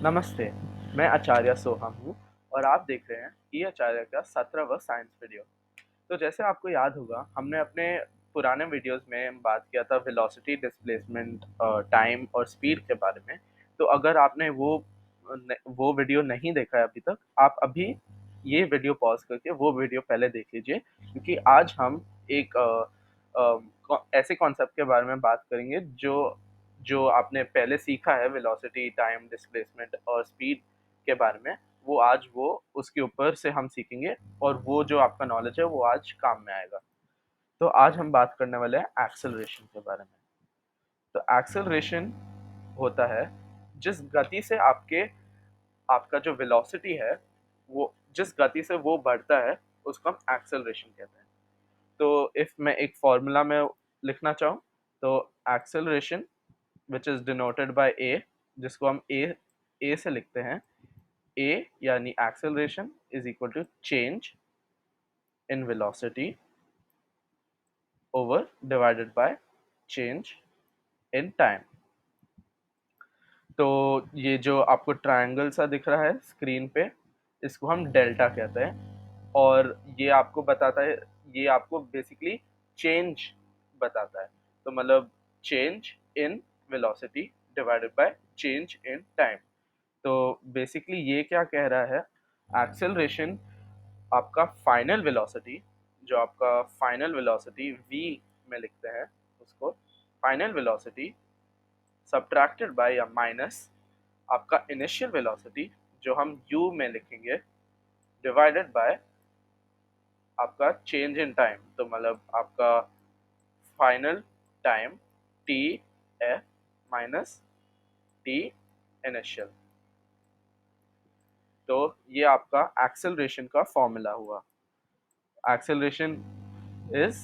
नमस्ते, मैं आचार्य सोहम हूँ और आप देख रहे हैं ई आचार्य का 17वां साइंस वीडियो। तो जैसे आपको याद होगा, हमने अपने पुराने वीडियोस में बात किया था वेलोसिटी, डिस्प्लेसमेंट, टाइम और स्पीड के बारे में। तो अगर आपने वो वीडियो नहीं देखा है अभी तक, आप अभी ये वीडियो पॉज़ करके वो वीडियो पहले देख लीजिए, क्योंकि आज हम एक ऐसे कॉन्सेप्ट के बारे में बात करेंगे जो जो आपने पहले सीखा है वेलोसिटी, टाइम, डिस्प्लेसमेंट और स्पीड के बारे में, वो उसके ऊपर से हम सीखेंगे और वो जो आपका नॉलेज है वो आज काम में आएगा। तो आज हम बात करने वाले हैं एक्सेलरेशन के बारे में। तो एक्सेलरेशन होता है जिस गति से आपका जो वेलोसिटी है, वो जिस गति से वो बढ़ता है, उसको हम एक्सेलरेशन कहते हैं। तो इफ मैं एक फॉर्मूला में लिखना चाहूँ, तो acceleration which is denoted by a, जिसको हम ए से लिखते हैं। ए यानी acceleration is equal to change in velocity over divided by change in time. तो ये जो आपको ट्रायंगल सा दिख रहा है स्क्रीन पे, इसको हम डेल्टा कहते हैं और ये आपको बेसिकली चेंज बताता है। तो मतलब change in velocity divided by change in time. तो बेसिकली ये क्या कह रहा है, एक्सेलरेशन आपका फाइनल वेलोसिटी, जो आपका फाइनल वेलोसिटी v में लिखते हैं उसको, फाइनल वेलोसिटी सब्ट्रैक्टेड बाय या माइनस आपका इनिशियल वेलोसिटी, जो हम u में लिखेंगे, डिवाइडेड बाय आपका चेंज इन टाइम। तो मतलब आपका final time t f minus t initial. तो ये आपका एक्सेलरेशन का फॉर्मूला हुआ। Acceleration is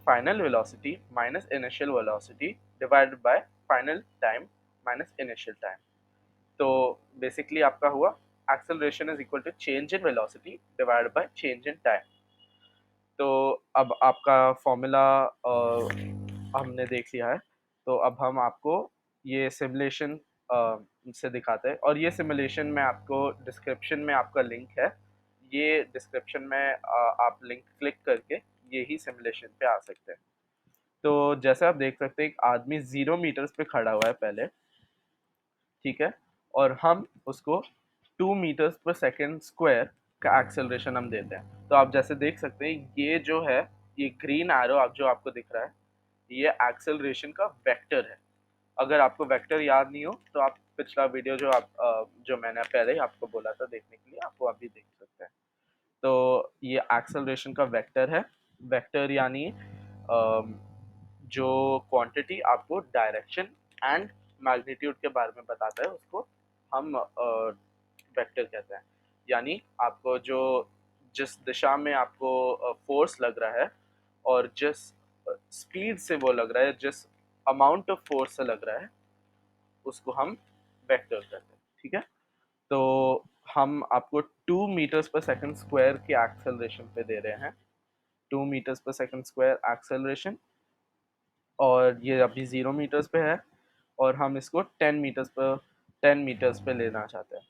final velocity minus initial velocity divided by final time minus initial time। तो बेसिकली आपका हुआ acceleration is equal to change in velocity divided by change in time। तो अब आपका फॉर्मूला हमने देख लिया है। तो अब हम आपको ये सिमुलेशन से दिखाते हैं और ये सिमुलेशन में आपको डिस्क्रिप्शन में आपका लिंक है। ये डिस्क्रिप्शन में आप लिंक क्लिक करके यही सिमुलेशन पे आ सकते हैं। तो जैसे आप देख सकते हैं, एक आदमी 0 मीटर्स पे खड़ा हुआ है पहले, ठीक है? और हम उसको 2 मीटर्स पर सेकंड स्क्वायर का एक्सेलरेशन हम देते हैं। तो आप जैसे देख सकते हैं, ये जो है, ये ग्रीन एरो जो आपको दिख रहा है, ये एक्सेलरेशन का वेक्टर है। अगर आपको वेक्टर याद नहीं हो तो आप पिछला वीडियो जो मैंने पहले ही आपको बोला था देखने के लिए, आपको अभी देख सकते हैं। तो ये एक्सेलरेशन का वेक्टर है। वेक्टर यानी जो क्वांटिटी आपको डायरेक्शन एंड मैग्नीट्यूड के बारे में बताता है, उसको हम वेक्टर कहते हैं। यानी आपको जिस दिशा में आपको फोर्स लग रहा है और जिस स्पीड से वो लग रहा है, जिस अमाउंट ऑफ फोर्स से लग रहा है, उसको हम वेक्टर कहते हैं। ठीक है? तो हम आपको 2 मीटर्स पर सेकंड स्क्वायर के एक्सेलरेशन पे दे रहे हैं। 2 मीटर्स पर सेकंड स्क्वायर एक्सेलरेशन, और ये अभी 0 मीटर्स पे है और हम इसको 10 मीटर्स पे लेना चाहते हैं।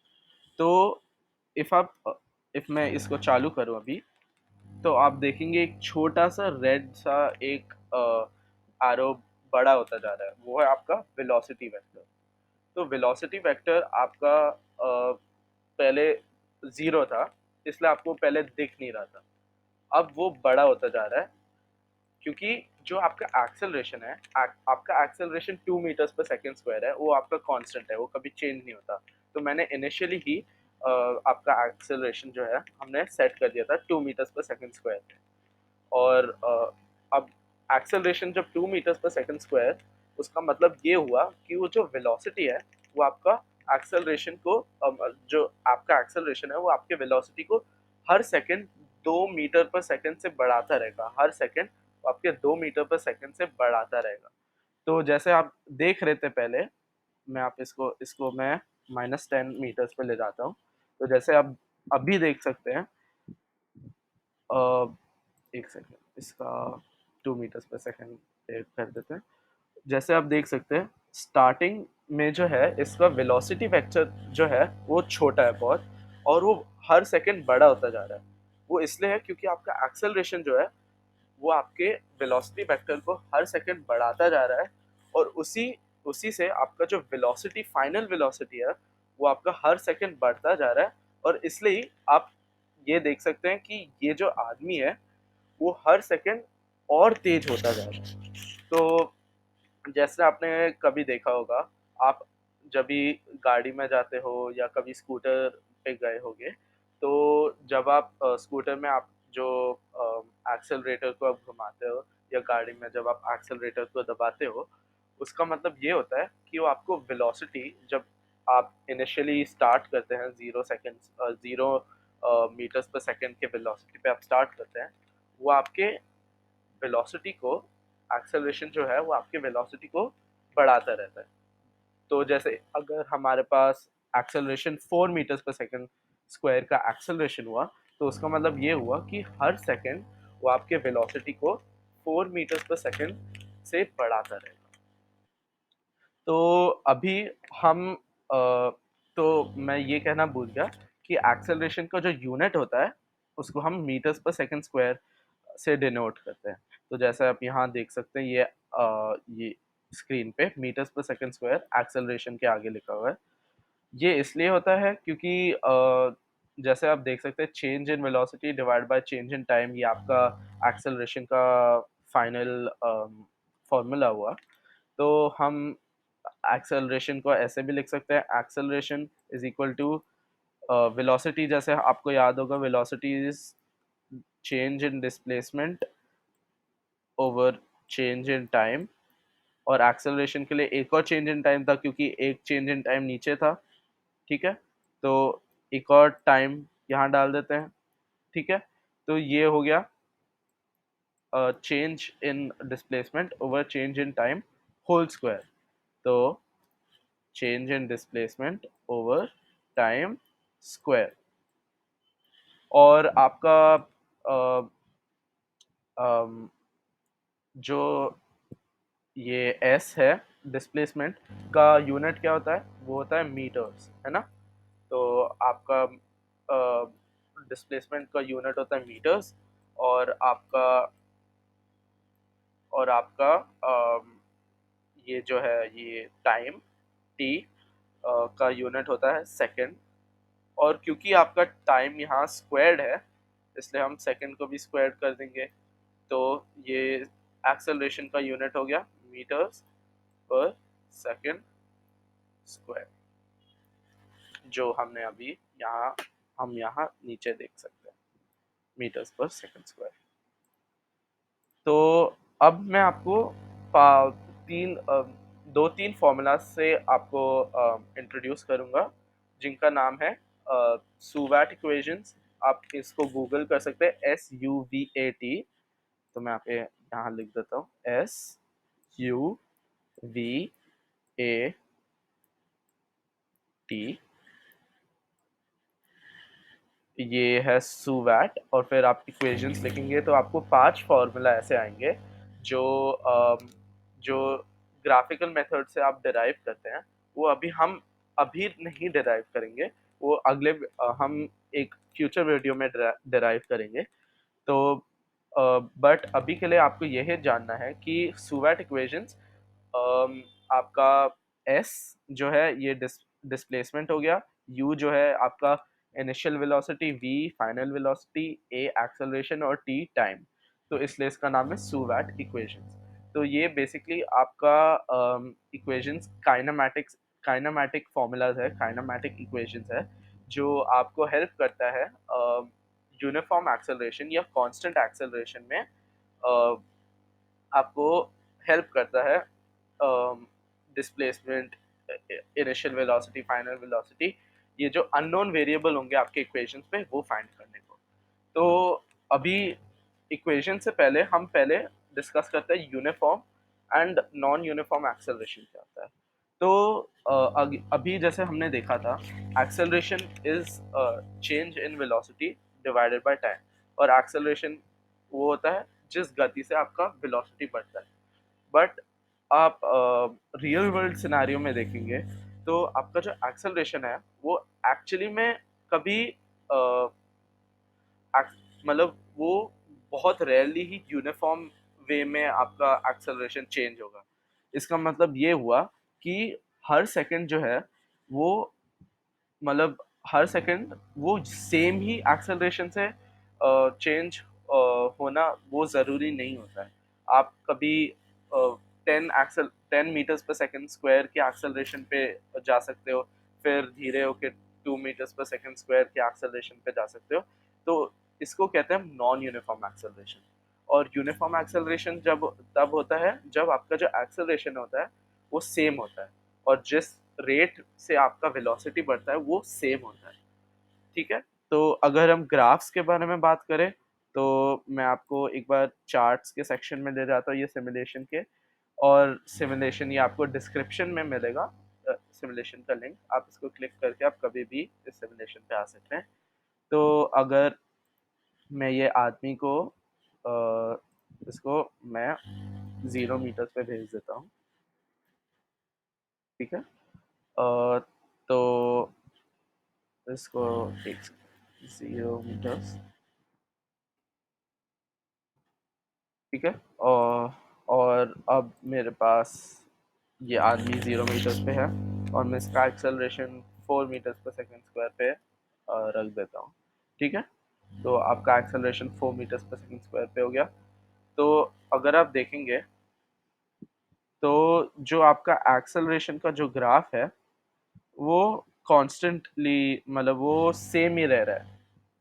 तो इफ़ आप इफ़ मैं इसको चालू करूँ अभी, तो आप देखेंगे एक छोटा सा रेड सा एक एरो बड़ा होता जा रहा है, वो है आपका वेलोसिटी वेक्टर। तो वेलोसिटी वेक्टर आपका पहले 0 था, इसलिए आपको पहले दिख नहीं रहा था। अब वो बड़ा होता जा रहा है, क्योंकि जो आपका एक्सेलरेशन है, आपका एक्सेलरेशन 2 मीटर्स पर सेकंड स्क्वायर है, वो आपका कांस्टेंट है, वो कभी चेंज नहीं होता। तो मैंने इनिशियली ही आपका एक्सेलरेशन जो है हमने सेट कर दिया था 2 मीटर्स पर सेकंड स्क्वायर पे। और अब एक्सेलरेशन जब 2 मीटर्स पर सेकंड स्क्वायर, उसका मतलब ये हुआ कि वो जो वेलोसिटी है, वो आपका एक्सेलरेशन को जो आपका एक्सेलरेशन है वो आपके वेलोसिटी को हर सेकंड 2 मीटर पर सेकंड से बढ़ाता रहेगा। हर सेकंड आपके 2 मीटर पर सेकंड से बढ़ाता रहेगा। तो जैसे आप देख रहे थे पहले, मैं आप इसको इसको मैं -10 मीटर्स पे ले जाता हूँ। तो जैसे आप अभी देख सकते हैं, अ, 1 सेकंड, इसका 2 मीटर्स पर सेकंड कर देते हैं। जैसे आप देख सकते हैं, स्टार्टिंग में जो है इसका वेलोसिटी वेक्टर जो है वो छोटा है बहुत, और वो हर सेकंड बड़ा होता जा रहा है। वो इसलिए है क्योंकि आपका एक्सेलरेशन जो है वो आपके वेलोसिटी वेक्टर को हर सेकंड बढ़ाता जा रहा है, और उसी उसी से आपका जो वेलोसिटी, फाइनल वेलोसिटी है, वो आपका हर सेकंड बढ़ता जा रहा है। और इसलिए ही आप ये देख सकते हैं कि ये जो आदमी है वो हर सेकंड और तेज होता जा रहा है। तो जैसे आपने कभी देखा होगा, आप जब भी गाड़ी में जाते हो या कभी स्कूटर पे गए होगे, तो जब आप स्कूटर में आप जो एक्सेलरेटर को आप घुमाते हो, या गाड़ी में जब आप एक्सेलरेटर को दबाते हो, उसका मतलब ये होता है कि वो आपको वेलोसिटी, जब आप इनिशियली स्टार्ट करते हैं 0 मीटर्स पर सेकंड के वेलोसिटी पे आप स्टार्ट करते हैं, वो आपके वेलोसिटी को, एक्सेलरेशन जो है वो आपके वेलोसिटी को बढ़ाता रहता है। तो जैसे अगर हमारे पास एक्सेलरेशन 4 मीटर्स पर सेकंड स्क्वायर का एक्सेलरेशन हुआ, तो उसका मतलब ये हुआ कि हर सेकंड वो आपके वेलोसिटी को 4 मीटर्स पर सेकंड से बढ़ाता रहेगा। तो अभी हम तो मैं ये कहना भूल गया कि एक्सेलरेशन का जो यूनिट होता है उसको हम मीटर्स पर सेकंड स्क्वायर से डिनोट करते हैं। तो जैसे आप यहाँ देख सकते हैं, ये स्क्रीन पे मीटर्स पर सेकंड स्क्वायर एक्सेलरेशन के आगे लिखा हुआ है। ये इसलिए होता है क्योंकि जैसे आप देख सकते हैं, change in velocity divide by change in time, ये आपका एक्सेलरेशन का फाइनल फॉर्मूला हुआ। तो हम एक्सेलरेशन को ऐसे भी लिख सकते हैं, acceleration is equal to velocity, जैसे आपको याद होगा, velocity is change in displacement over change in time. और एक्सेलरेशन के लिए एक और चेंज इन टाइम था, क्योंकि एक चेंज इन टाइम नीचे था, ठीक है। तो एक और टाइम यहाँ डाल देते हैं, ठीक है। तो ये हो गया change in displacement over change in time whole square. तो change in displacement over time square. और आपका अ, अम, जो ये एस है, डिस्प्लेसमेंट का यूनिट क्या होता है, वो होता है मीटर्स, है ना। तो आपका डिस्प्लेसमेंट का यूनिट होता है मीटर्स, और आपका ये जो है, ये टाइम टी का यूनिट होता है सेकंड। और क्योंकि आपका टाइम यहाँ स्क्वायर्ड है, इसलिए हम सेकंड को भी स्क्वायर कर देंगे। तो ये एक्सेलरेशन का यूनिट हो गया मीटर्स पर सेकंड स्क्वायर, जो हमने अभी यहाँ हम यहाँ नीचे देख सकते हैं, मीटर्स पर सेकंड स्क्वायर। तो अब मैं आपको पा- तीन दो तीन फॉर्मूला से आपको इंट्रोड्यूस करूँगा, जिनका नाम है सुवैट इक्वेशंस। आप इसको गूगल कर सकते हैं, SUVAT। तो मैं आप यहाँ लिख देता हूँ, SUVAT। ये है सुवैट, और फिर आप इक्वेशंस लिखेंगे तो आपको 5 फार्मूला ऐसे आएंगे, जो जो ग्राफिकल मेथड से आप डिराइव करते हैं। वो अभी नहीं डिराइव करेंगे, वो हम एक फ्यूचर वीडियो में डिराइव करेंगे। तो बट अभी के लिए आपको यह जानना है कि सुवैट इक्वेशंस, आपका एस जो है ये डिस्प्लेसमेंट हो गया, यू जो है आपका initial velocity, V final velocity, A acceleration, और टी टाइम। तो इसलिए इसका नाम है सुवैट इक्वेशंस। तो ये बेसिकली आपका इक्वेशंस काइनेमैटिक फॉर्मूलाज है, काइनेमैटिक इक्वेशंस है, जो आपको हेल्प करता है यूनिफॉर्म एक्सेलरेशन या कांस्टेंट एक्सेलरेशन में, आपको हेल्प करता है displacement, initial velocity, final velocity, ये जो अननोन वेरिएबल होंगे आपके इक्वेशंस पे, वो फाइंड करने को। तो अभी इक्वेशन से पहले हम डिस्कस करते हैं uniform and non uniform acceleration क्या होता है। तो अभी जैसे हमने देखा था, acceleration is change in velocity divided by time, और एक्सेलरेशन वो होता है जिस गति से आपका वेलोसिटी बढ़ता है। बट आप रियल वर्ल्ड सिनेरियो में देखेंगे तो आपका जो एक्सेलरेशन है वो एक्चुअली में कभी मतलब वो बहुत रेयरली ही यूनिफॉर्म वे में आपका एक्सेलरेशन चेंज होगा। इसका मतलब ये हुआ कि हर सेकंड जो है वो मतलब हर सेकंड वो सेम ही एक्सेलरेशन से चेंज होना वो ज़रूरी नहीं होता है। आप कभी 10 मीटर्स पर सेकंड स्क्वायर के एक्सेलरेशन पे जा सकते हो, फिर धीरे होके 2 मीटर्स पर सेकंड स्क्वायर के एक्सेलरेशन पे जा सकते हो। तो इसको कहते हैं नॉन यूनिफॉर्म एक्सेलरेशन। और यूनिफॉर्म एक्सेलरेशन जब तब होता है जब आपका जो एक्सेलरेशन होता है वो सेम होता है और जिस रेट से आपका वेलोसिटी बढ़ता है वो सेम होता है। ठीक है? तो अगर हम ग्राफ्स के बारे में बात करें तो मैं आपको एक बार चार्ट्स के सेक्शन में ले जाता हूँ ये सिमुलेशन के। और सिमुलेशन ये आपको डिस्क्रिप्शन में मिलेगा, सिमुलेशन का लिंक आप इसको क्लिक करके आप कभी भी इस सिमुलेशन पे आ सकते हैं। तो अगर मैं ये आदमी को इसको मैं 0 मीटर्स पे भेज देता हूँ। ठीक है? तो इसको एक 0 मीटर्स। ठीक है? और अब मेरे पास ये आदमी 0 मीटर्स पे है और मैं इसका एक्सेलरेशन 4 मीटर्स पर सेकेंड स्क्वायर पे रख देता हूँ। ठीक है? तो आपका एक्सेलरेशन 4 मीटर्स पर सेकेंड स्क्वायर पे हो गया। तो अगर आप देखेंगे तो जो आपका एक्सेलरेशन का जो ग्राफ है वो कॉन्स्टेंटली मतलब वो सेम ही रह रहा है।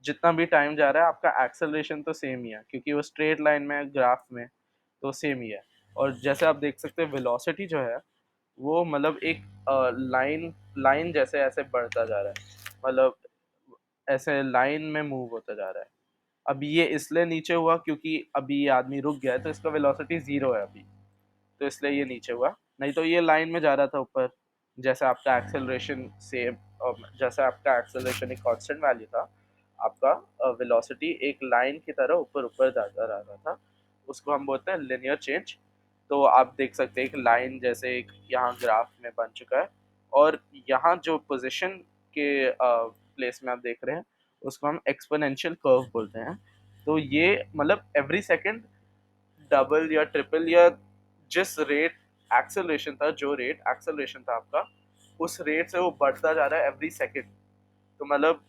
जितना भी टाइम जा रहा है आपका एक्सेलरेशन तो सेम ही है क्योंकि वो स्ट्रेट लाइन में है ग्राफ में, तो सेम ही है। और जैसे आप देख सकते हैं वेलोसिटी जो है वो मतलब एक लाइन लाइन जैसे ऐसे बढ़ता जा रहा है, मतलब ऐसे लाइन में मूव होता जा रहा है। अभी ये इसलिए नीचे हुआ क्योंकि अभी ये आदमी रुक गया है तो इसका वेलोसिटी 0 है अभी, तो इसलिए ये नीचे हुआ। नहीं तो ये लाइन में जा रहा था ऊपर। जैसे आपका एक्सेलरेशन सेम, जैसे आपका एक्सेलरेशन एक कांस्टेंट वैल्यू था, आपका वेलोसिटी एक लाइन की तरह ऊपर ऊपर जाता रह रहा था। उसको हम बोलते हैं लिनियर चेंज। तो आप देख सकते हैं एक लाइन जैसे एक यहाँ ग्राफ में बन चुका है। और यहाँ जो पोजीशन के प्लेस में आप देख रहे हैं उसको हम एक्सपोनेंशियल कर्व बोलते हैं। तो ये मतलब एवरी सेकंड डबल या ट्रिपल या जिस रेट एक्सेलरेशन था, जो रेट एक्सेलरेशन था आपका, उस रेट से वो बढ़ता जा रहा है एवरी सेकंड। तो मतलब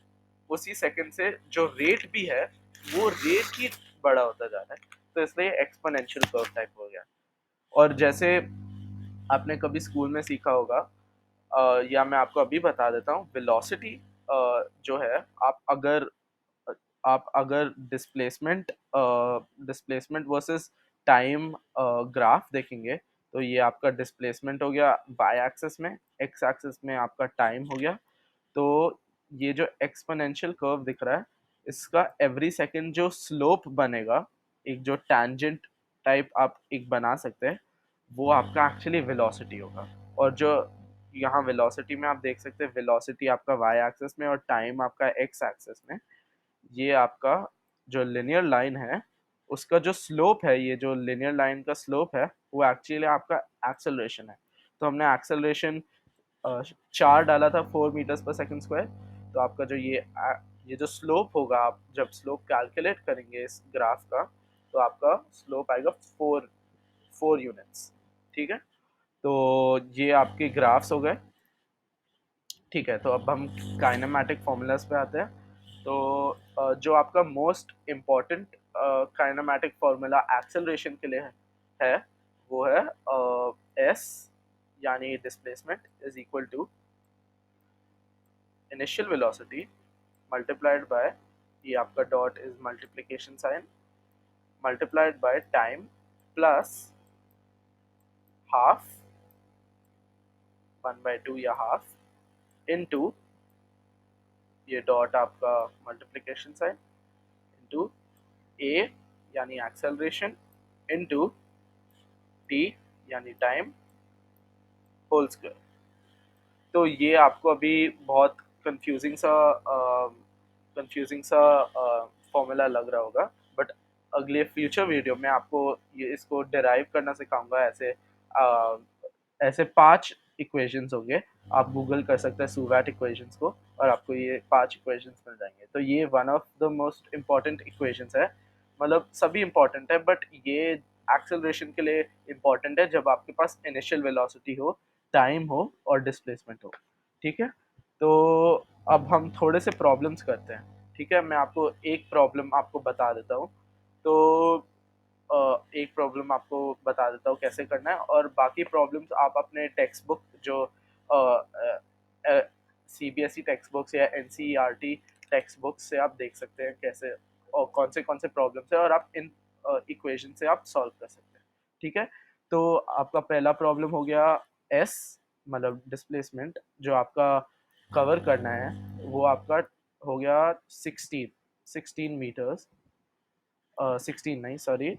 उसी सेकंड से जो रेट भी है वो रेट ही बड़ा होता जा रहा है। तो इसलिए एक्सपोनेंशियल कर्व टाइप हो गया। और जैसे आपने कभी स्कूल में सीखा होगा, या मैं आपको अभी बता देता हूँ, वेलोसिटी जो है आप अगर displacement displacement versus time graph देखेंगे तो ये आपका डिस्प्लेसमेंट हो गया वाई एक्सिस में, एक्स एक्सिस में आपका टाइम हो गया। तो ये जो एक्सपोनेंशियल कर्व दिख रहा है इसका एवरी सेकंड जो स्लोप बनेगा, एक जो टैंजेंट टाइप आप एक बना सकते हैं, वो आपका एक्चुअली वेलोसिटी होगा। और जो यहाँ वेलोसिटी में आप देख सकते हैं, वेलोसिटी आपका वाई एक्सिस में और टाइम आपका एक्स एक्सिस में। ये आपका जो लिनियर लाइन है उसका जो स्लोप है, ये जो लिनियर लाइन का स्लोप है वो एक्चुअली आपका एक्सेलरेशन है। तो हमने एक्सेलरेशन 4 डाला था 4 मीटर्स पर सेकंड स्क्वायर। तो आपका जो ये जो स्लोप होगा, आप जब स्लोप कैलकुलेट करेंगे इस ग्राफ का तो आपका स्लोप आएगा 4 यूनिट्स। ठीक है? तो ये आपके ग्राफ्स हो गए। ठीक है, तो अब हम काइनेमैटिक फॉर्मूलाज पे आते हैं। तो जो आपका most important kinematic formula acceleration के लिए है वो है एस, यानी displacement is equal to initial velocity multiplied by, ये आपका dot is multiplication sign, multiplied by time plus half, 1/2 या हाफ, इनटू ये डॉट आपका मल्टीप्लिकेशन साइन इनटू ए यानी एक्सेलरेशन इनटू टी यानी टाइम होल स्क्वायर। तो ये आपको अभी बहुत कंफ्यूजिंग सा फॉर्मूला लग रहा होगा, बट अगले फ्यूचर वीडियो में आपको ये इसको डिराइव करना सिखाऊंगा ऐसे ऐसे 5 इक्वेशंस होंगे, आप गूगल कर सकते हैं सुवैट इक्वेशंस को और आपको ये 5 इक्वेशंस मिल जाएंगे। तो ये one of the most important equations है, मतलब सभी इम्पॉर्टेंट है बट ये एक्सेलरेशन के लिए इम्पॉर्टेंट है जब आपके पास इनिशियल वेलोसिटी हो, टाइम हो और डिस्प्लेसमेंट हो। ठीक है, तो अब हम थोड़े से प्रॉब्लम्स करते हैं। ठीक है, मैं आपको एक प्रॉब्लम आपको बता देता हूँ। तो एक प्रॉब्लम आपको बता देता हूँ कैसे करना है, और बाकी प्रॉब्लम्स आप अपने टेक्स्ट बुक जो सीबीएसई टेक्स्ट बुक्स या एनसीईआरटी टेक्स्ट बुक्स से आप देख सकते हैं कैसे और कौन से प्रॉब्लम्स है, और आप इन इक्वेशन से आप सॉल्व कर सकते हैं। ठीक है, तो आपका पहला प्रॉब्लम हो गया एस, मतलब डिस्प्लेसमेंट जो आपका कवर करना है वो आपका हो गया 16 16 नहीं सॉरी,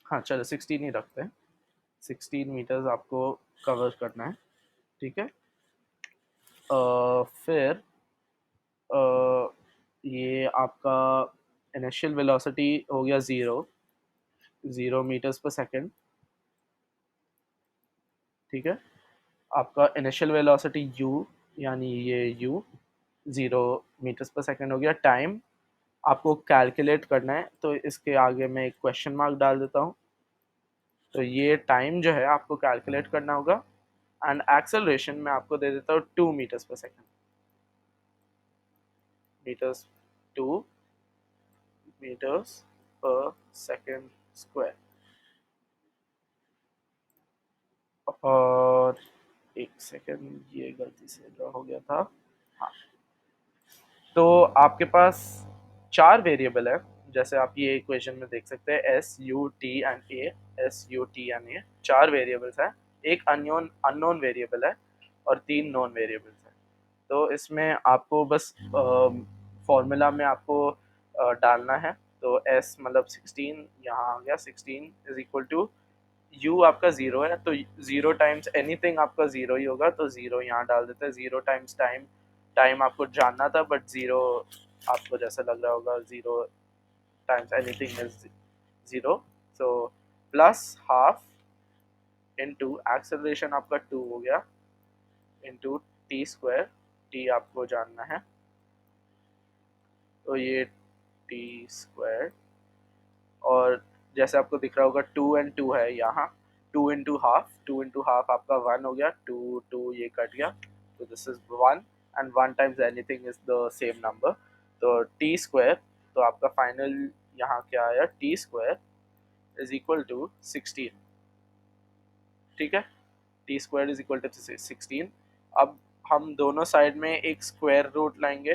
हाँ चलो 16 ही रखते हैं। 16 मीटर्स आपको कवर करना है। ठीक है, फिर ये आपका इनिशियल वेलोसिटी हो गया 0 मीटर्स पर सेकेंड। ठीक है, आपका इनिशियल वेलोसिटी u, यानी ये u 0 मीटर्स पर सेकेंड हो गया। टाइम आपको कैलकुलेट करना है, तो इसके आगे मैं एक क्वेश्चन मार्क डाल देता हूँ। तो ये टाइम जो है आपको कैलकुलेट करना होगा। एंड एक्सेलरेशन मैं आपको दे देता हूँ 2 मीटर्स पर सेकेंड, मीटर्स 2 मीटर्स पर सेकेंड स्क्वायर। और एक सेकेंड, ये गलती से ड्रॉ हो गया था। हाँ, तो आपके पास 4 वेरिएबल है, जैसे आप ये इक्वेशन में देख सकते हैं S U T and A, S U T and A 4 variables हैं। एक अननोन वेरिएबल है और 3 नॉन वेरिएबल्स हैं। तो इसमें आपको बस फॉर्मूला में आपको डालना है। तो एस मतलब 16 यहाँ आ गया, 16 = यू आपका 0 है, तो 0 टाइम्स एनीथिंग आपका 0 ही होगा, तो 0 यहाँ डाल देते हैं। 0 टाइम्स टाइम, टाइम आपको जानना था बट 0 आपको जैसा लग रहा होगा 0 times anything is 0। So plus half into acceleration आपका 2 हो गया, इनटू टी स्क्वायर, टी आपको जानना है, तो ये टी स्क्वायर। और जैसे आपको दिख रहा होगा 2 और 2 है यहाँ, 2 × 1/2, 2 × 1/2 आपका 1 हो गया, 2 ये कट गया, तो this is 1। And 1 times anything is the same number, तो टी स्क्वायर। तो आपका फाइनल यहाँ क्या आया, टी स्क्वायर = 16। ठीक है, टी स्क्वायर = 16। अब हम दोनों साइड में एक स्क्वायर रूट लाएंगे,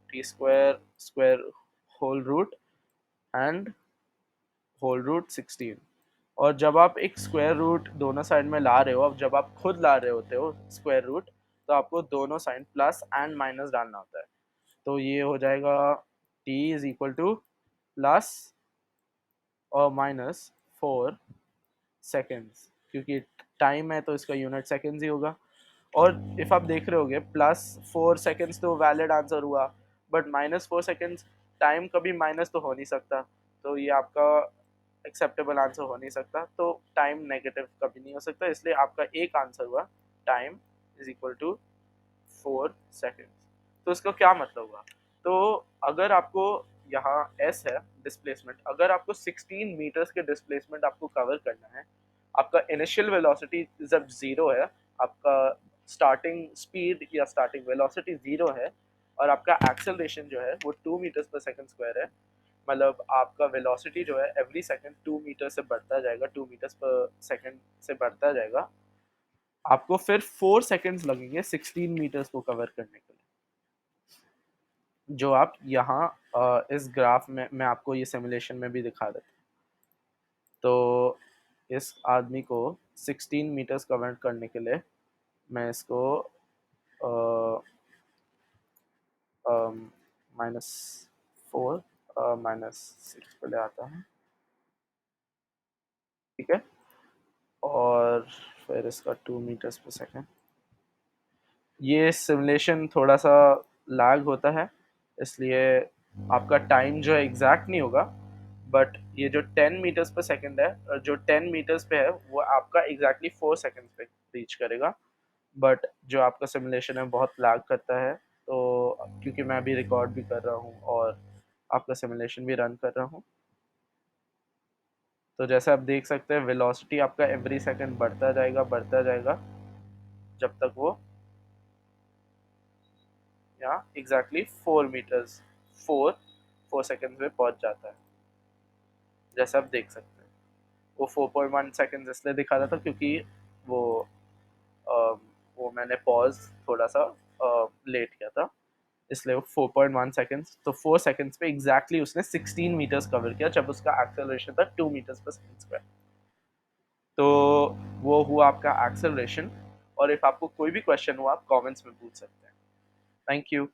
T square square whole root and whole root 16। और जब आप एक स्क्वायर रूट दोनों साइड में ला रहे हो, अब जब आप खुद ला रहे होते हो स्क्वायर रूट, तो आपको दोनों साइड प्लस एंड माइनस डालना होता है। तो ये हो जाएगा t = प्लस और -4 सेकेंड्स, क्योंकि टाइम है तो इसका यूनिट सेकेंड्स ही होगा। और इफ़ आप देख रहे होगे +4 सेकेंड्स तो वैलिड आंसर हुआ, बट -4 सेकेंड्स टाइम कभी माइनस तो हो नहीं सकता, तो ये आपका एक्सेप्टेबल आंसर हो नहीं सकता। तो टाइम नेगेटिव कभी नहीं हो सकता, इसलिए आपका एक आंसर हुआ टाइम = 4 सेकेंड्स। तो इसका क्या मतलब हुआ, तो अगर आपको यहाँ एस है डिस्प्लेसमेंट, अगर आपको 16 मीटर्स के डिस्प्लेसमेंट आपको कवर करना है, आपका इनिशियल वेलोसिटी जब 0 है, आपका स्टार्टिंग स्पीड या स्टार्टिंग वेलोसिटी 0 है, और आपका एक्सेलरेशन जो है वो 2 मीटर्स पर सेकेंड स्क्वायर है, मतलब आपका वेलोसिटी जो है एवरी सेकंड 2 मीटर से बढ़ता जाएगा, 2 मीटर्स पर सेकंड से बढ़ता जाएगा। आपको फिर 4 सेकेंड्स लगेंगे 16 मीटर्स को कवर करने के लिए, जो आप यहाँ इस ग्राफ में मैं आपको ये सिमुलेशन में भी दिखा देता हूँ। तो इस आदमी को 16 मीटर्स कवर करने के लिए मैं इसको -4 -6 पे ले आता हूँ। ठीक है, और फिर इसका 2 मीटर्स पर सेकेंड। ये सिमुलेशन थोड़ा सा लैग होता है, इसलिए आपका टाइम जो है एग्जैक्ट नहीं होगा, बट ये जो 10 मीटर्स पर सेकंड है, जो 10 मीटर्स पे है वो आपका एग्जैक्टली 4 सेकंड्स पे रीच करेगा। बट जो आपका सिमुलेशन है बहुत लैग करता है, तो क्योंकि मैं अभी रिकॉर्ड भी कर रहा हूँ और आपका सिमुलेशन भी रन कर रहा हूँ, तो जैसे आप देख सकते हैं वेलोसिटी आपका एवरी सेकंड बढ़ता जाएगा जब तक वो यहाँ एग्जैक्टली 4 मीटर्स 4 सेकंड्स में पहुंच जाता है। जैसे आप देख सकते हैं वो 4.1 सेकंड्स इसलिए दिखा रहा था क्योंकि वो अ, वो मैंने पॉज थोड़ा सा लेट किया था, इसलिए वो 4.1 सेकंड्स, तो 4 सेकंड्स पे एग्जैक्टली उसने 16 मीटर्स कवर किया जब उसका एक्सेलरेशन था 2 मीटर्स पर सेकंड स्क्वायर। तो वो हुआ आपका एक्सेलरेशन। और इफ आपको कोई भी क्वेश्चन हो आप कमेंट्स में पूछ सकते हैं। Thank you.